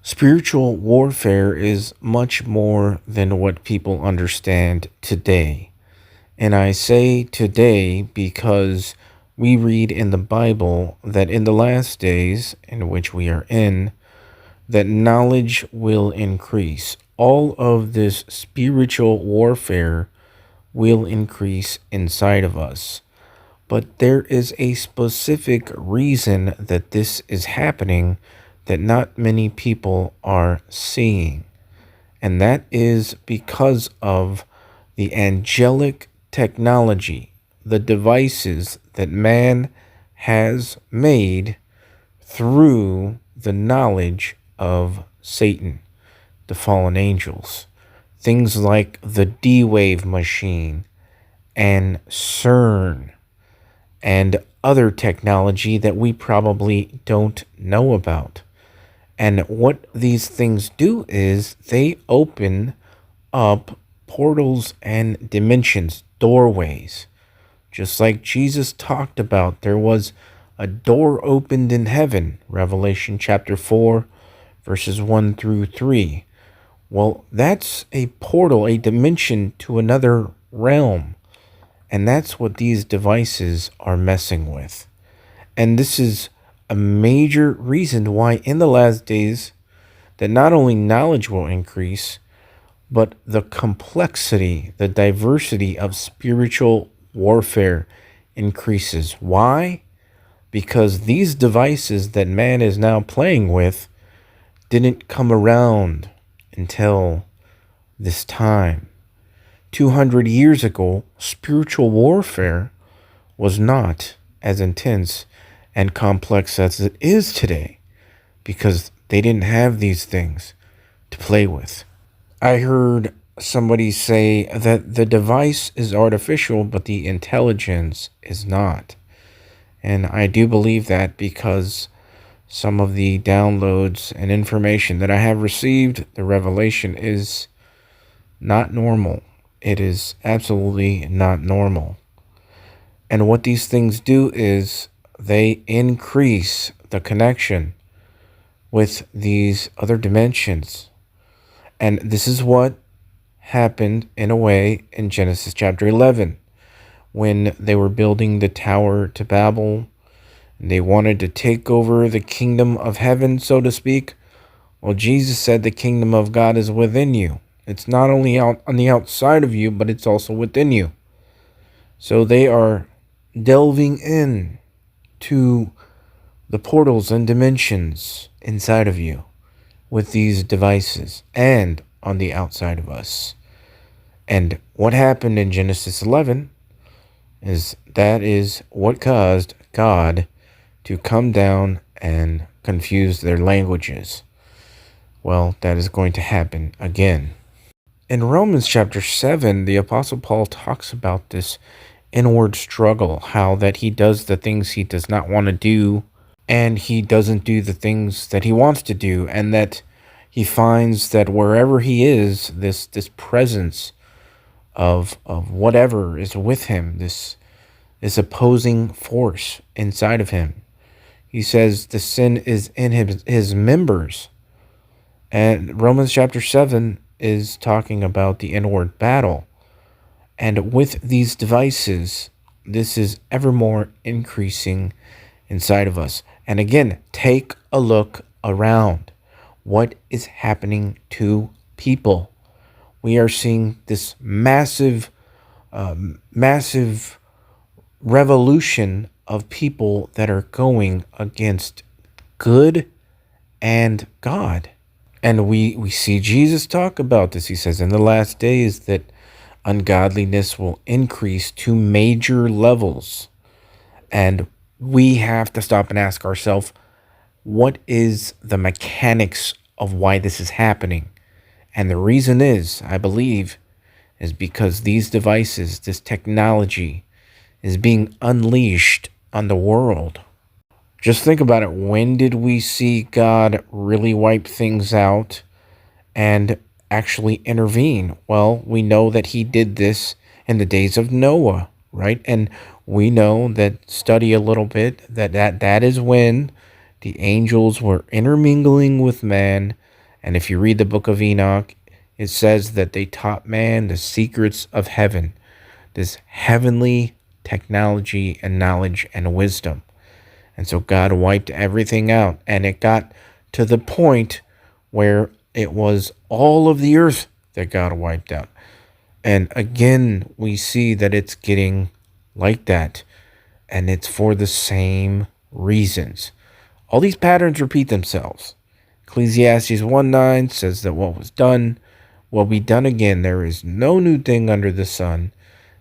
Spiritual warfare is much more than what people understand today. And I say today because we read in the Bible that in the last days in which we are in, that knowledge will increase. All of this spiritual warfare will increase inside of us. But there is a specific reason that this is happening that not many people are seeing. And that is because of the angelic technology, the devices that man has made through the knowledge of Satan, the fallen angels. Things like the D Wave machine and CERN and other technology that we probably don't know about. And what these things do is they open up portals and dimensions, doorways. Just like Jesus talked about, there was a door opened in heaven, Revelation chapter 4, verses 1 through 3. Well, that's a portal, a dimension to another realm. And that's what these devices are messing with. And this is a major reason why in the last days that not only knowledge will increase, but the complexity, the diversity of spiritual warfare increases. Why? Because these devices that man is now playing with didn't come around until this time. 200 years ago, spiritual warfare was not as intense and complex as it is today because they didn't have these things to play with. I heard somebody say that the device is artificial, but the intelligence is not. And I do believe that because some of the downloads and information that I have received, the revelation is not normal. It is absolutely not normal. And what these things do is they increase the connection with these other dimensions. And this is what happened in a way in Genesis chapter 11 when they were building the tower to Babel. And they wanted to take over the kingdom of heaven, so to speak. Well, Jesus said the kingdom of God is within you. It's not only out on the outside of you, but it's also within you. So they are delving in to the portals and dimensions inside of you with these devices and on the outside of us. And what happened in Genesis 11 is that is what caused God to come down and confuse their languages. Well, that is going to happen again. In Romans chapter 7, the Apostle Paul talks about this inward struggle, how that he does the things he does not want to do, and he doesn't do the things that he wants to do, and that he finds that wherever he is, this presence of whatever is with him, this opposing force inside of him. He says the sin is in his members. And Romans chapter 7 is talking about the inward battle. And with these devices, this is ever more increasing inside of us. And again, take a look around. What is happening to people? We are seeing this massive revolution of people that are going against good and God. And we see Jesus talk about this. He says in the last days that ungodliness will increase to major levels. And we have to stop and ask ourselves, what is the mechanics of why this is happening? And the reason is, I believe, is because these devices, this technology, is being unleashed on the world. Just think about it. When did we see God really wipe things out and actually intervene? Well, we know that he did this in the days of Noah, right? And we know that, study a little bit, that is when the angels were intermingling with man, And if you read the book of Enoch, it says that they taught man the secrets of heaven, this heavenly technology and knowledge and wisdom. And so God wiped everything out, and it got to the point where it was all of the earth that God wiped out. And again, we see that it's getting like that, and it's for the same reasons. All these patterns repeat themselves. Ecclesiastes 1:9 says that what was done will be done again. There is no new thing under the sun.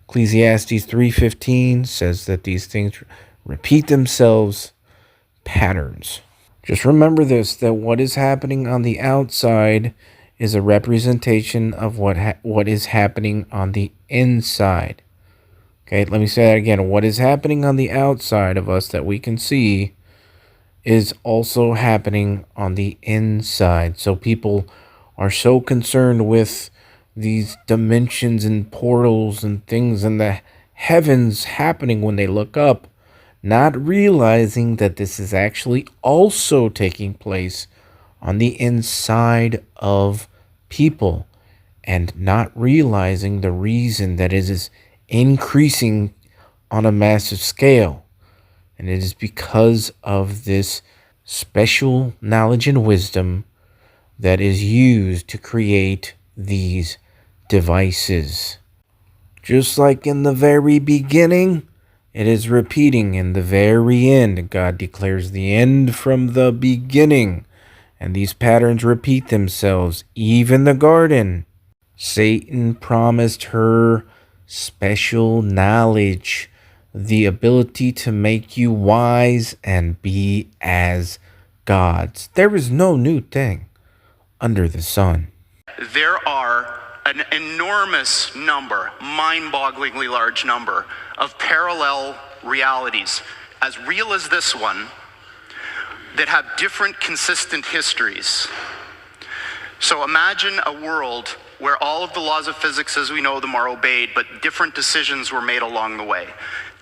Ecclesiastes 3:15 says that these things repeat themselves, patterns. Just remember this, that what is happening on the outside is a representation of what is happening on the inside. Okay, let me say that again. What is happening on the outside of us that we can see is also happening on the inside. So people are so concerned with these dimensions and portals and things in the heavens happening when they look up, not realizing that this is actually also taking place on the inside of people, and not realizing the reason that it is increasing on a massive scale. And it is because of this special knowledge and wisdom that is used to create these devices. Just like in the very beginning, it is repeating in the very end. God declares the end from the beginning. And these patterns repeat themselves. Even the garden. Satan promised her special knowledge, the ability to make you wise and be as gods. There is no new thing under the sun. There are an enormous number, mind-bogglingly large number, of parallel realities, as real as this one, that have different consistent histories. So imagine a world where all of the laws of physics as we know them are obeyed, but different decisions were made along the way.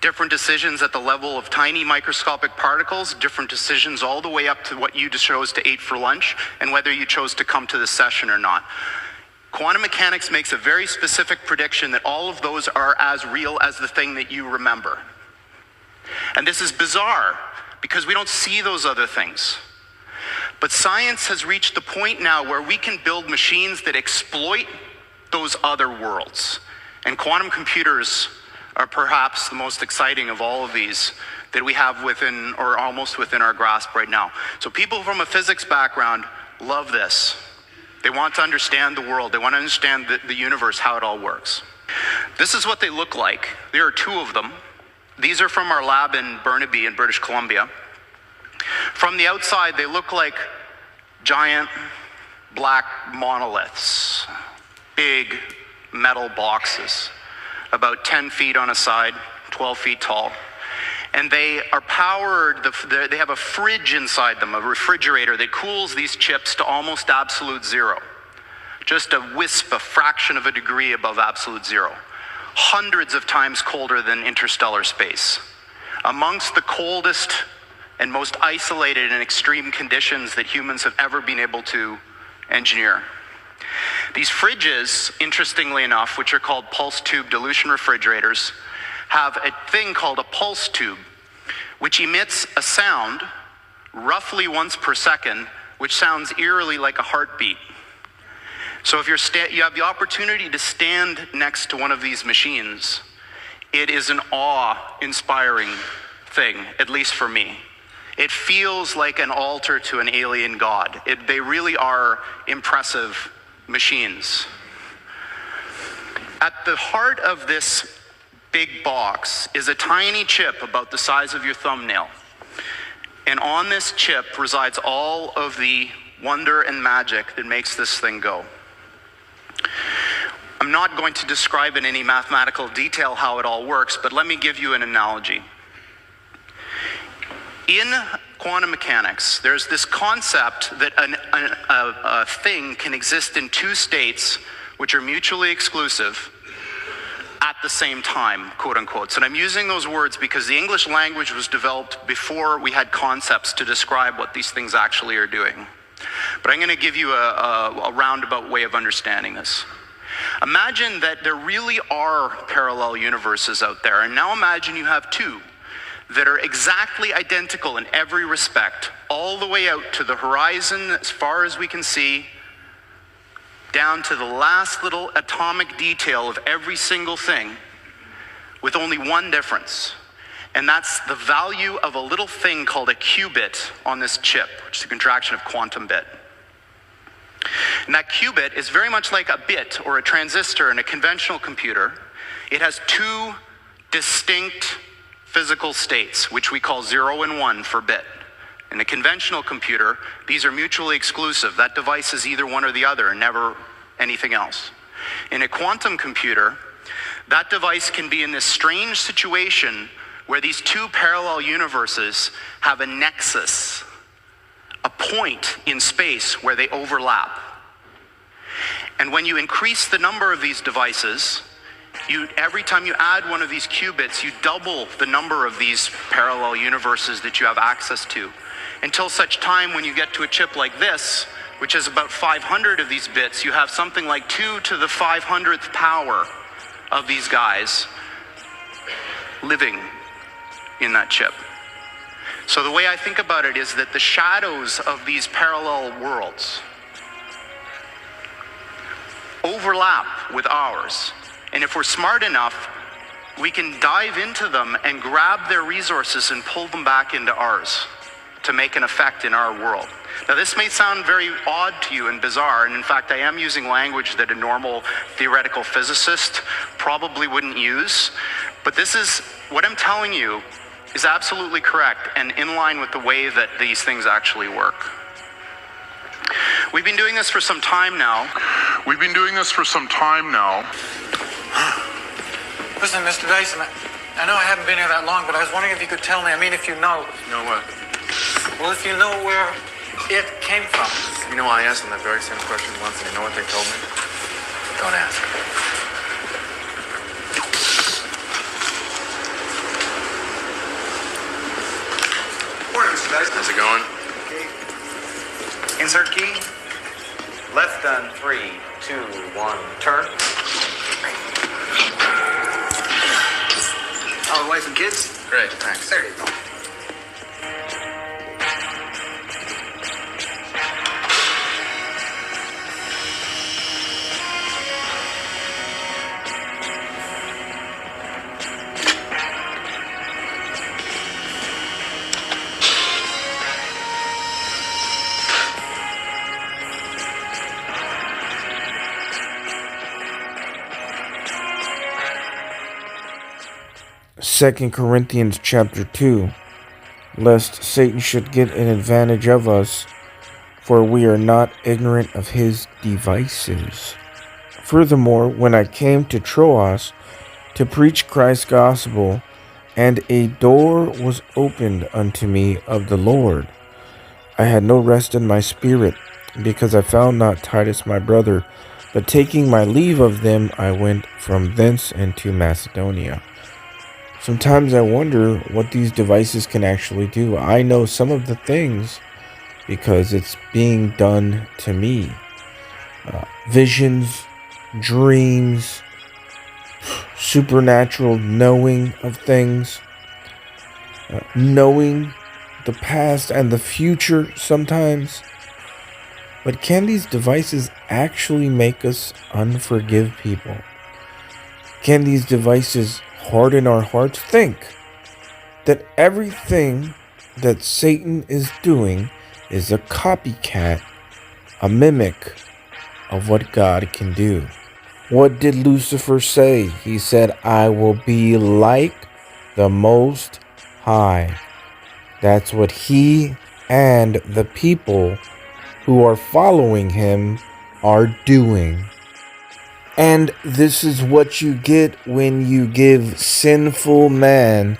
Different decisions at the level of tiny microscopic particles, different decisions all the way up to what you chose to eat for lunch, and whether you chose to come to this session or not. Quantum mechanics makes a very specific prediction that all of those are as real as the thing that you remember. And this is bizarre, because we don't see those other things. But science has reached the point now where we can build machines that exploit those other worlds. And quantum computers are perhaps the most exciting of all of these that we have within, or almost within our grasp right now. So people from a physics background love this. They want to understand the world. They want to understand the universe, how it all works. This is what they look like. There are two of them. These are from our lab in Burnaby in British Columbia. From the outside, they look like giant black monoliths, big metal boxes, about 10 feet on a side, 12 feet tall. And they are powered, they have a fridge inside them, a refrigerator that cools these chips to almost absolute zero. Just a wisp, a fraction of a degree above absolute zero. Hundreds of times colder than interstellar space. Amongst the coldest and most isolated and extreme conditions that humans have ever been able to engineer. These fridges, interestingly enough, which are called pulse tube dilution refrigerators, have a thing called a pulse tube, which emits a sound roughly once per second, which sounds eerily like a heartbeat. So if you have the opportunity to stand next to one of these machines, it is an awe-inspiring thing, at least for me. It feels like an altar to an alien god. They really are impressive machines. At the heart of this big box is a tiny chip about the size of your thumbnail. And on this chip resides all of the wonder and magic that makes this thing go. I'm not going to describe in any mathematical detail how it all works, but let me give you an analogy. In quantum mechanics, there's this concept that a thing can exist in two states which are mutually exclusive at the same time, quote unquote. And I'm using those words because the English language was developed before we had concepts to describe what these things actually are doing. But I'm going to give you a roundabout way of understanding this. Imagine that there really are parallel universes out there, and now imagine you have two that are exactly identical in every respect, all the way out to the horizon as far as we can see, down to the last little atomic detail of every single thing, with only one difference. And that's the value of a little thing called a qubit on this chip, which is a contraction of quantum bit. And that qubit is very much like a bit or a transistor in a conventional computer. It has two distinct physical states, which we call 0 and 1 for bit. In a conventional computer, these are mutually exclusive. That device is either one or the other and never anything else. In a quantum computer, that device can be in this strange situation where these two parallel universes have a nexus, a point in space where they overlap. And when you increase the number of these devices, every time you add one of these qubits, you double the number of these parallel universes that you have access to, until such time when you get to a chip like this, which is about 500 of these bits, you have something like 2 to the 500th power of these guys living in that chip. So the way I think about it is that the shadows of these parallel worlds overlap with ours. And if we're smart enough, we can dive into them and grab their resources and pull them back into ours to make an effect in our world. Now, this may sound very odd to you and bizarre, and in fact, I am using language that a normal theoretical physicist probably wouldn't use, but this is, what I'm telling you is absolutely correct and in line with the way that these things actually work. We've been doing this for some time now. Listen, Mr. Dyson, I know I haven't been here that long, but I was wondering if you could tell me, if you know. Know what? Well, if you know where it came from. You know, I asked them that very same question once, and you know what they told me? Don't ask. Morning, Mr. Dyson. How's it going? Insert key. Left on 3, 2, 1, turn. Oh, wife and kids? Great, thanks. There you go. Second Corinthians chapter 2, lest Satan should get an advantage of us, for we are not ignorant of his devices. Furthermore, when I came to Troas to preach Christ's gospel, and a door was opened unto me of the Lord, I had no rest in my spirit, because I found not Titus my brother, but taking my leave of them, I went from thence into Macedonia. Sometimes I wonder what these devices can actually do. I know some of the things because it's being done to me. Visions, dreams, supernatural knowing of things, knowing the past and the future sometimes. But can these devices actually make us unforgive people? Can these devices harden our hearts? Think that everything that Satan is doing is a copycat, a mimic of what God can do. What did Lucifer say? He said, I will be like the Most High. That's what he and the people who are following him are doing. And this is what you get when you give sinful man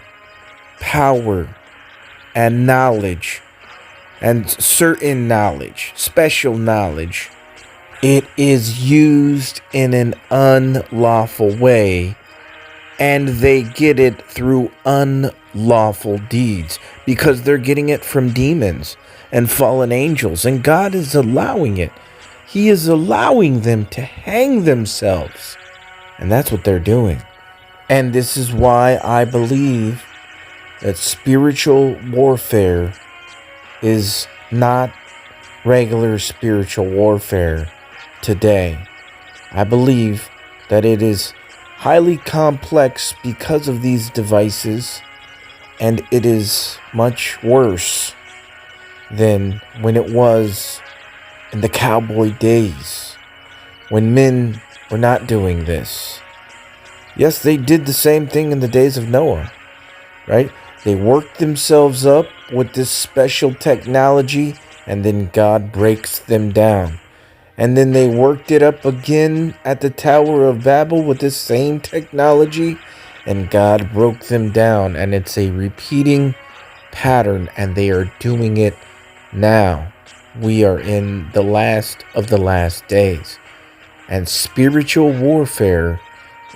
power and knowledge and certain knowledge, special knowledge. It is used in an unlawful way, and they get it through unlawful deeds because they're getting it from demons. and fallen angels, and God is allowing it. He is allowing them to hang themselves. And that's what they're doing. And this is why I believe that spiritual warfare is not regular spiritual warfare today. I believe that it is highly complex because of these devices, and it is much worse than when it was in the cowboy days, when men were not doing this. Yes, they did the same thing in the days of Noah, right? They worked themselves up with this special technology, and then God breaks them down. And then they worked it up again at the Tower of Babel with this same technology, and God broke them down. And it's a repeating pattern, and they are doing it now. We are in the last of the last days. And spiritual warfare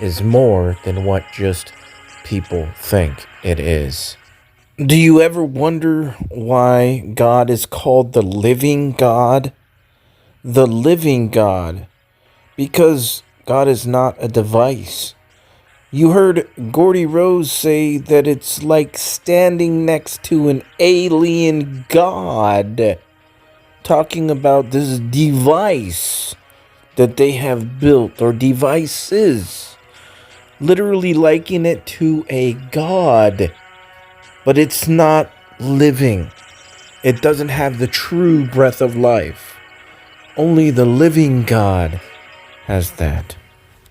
is more than what just people think it is. Do you ever wonder why God is called the living God? The living God. Because God is not a device. You heard Gordy Rose say that it's like standing next to an alien God, talking about this device that they have built, or devices, literally liken it to a god. But it's not living. It doesn't have the true breath of life. Only the living God has that.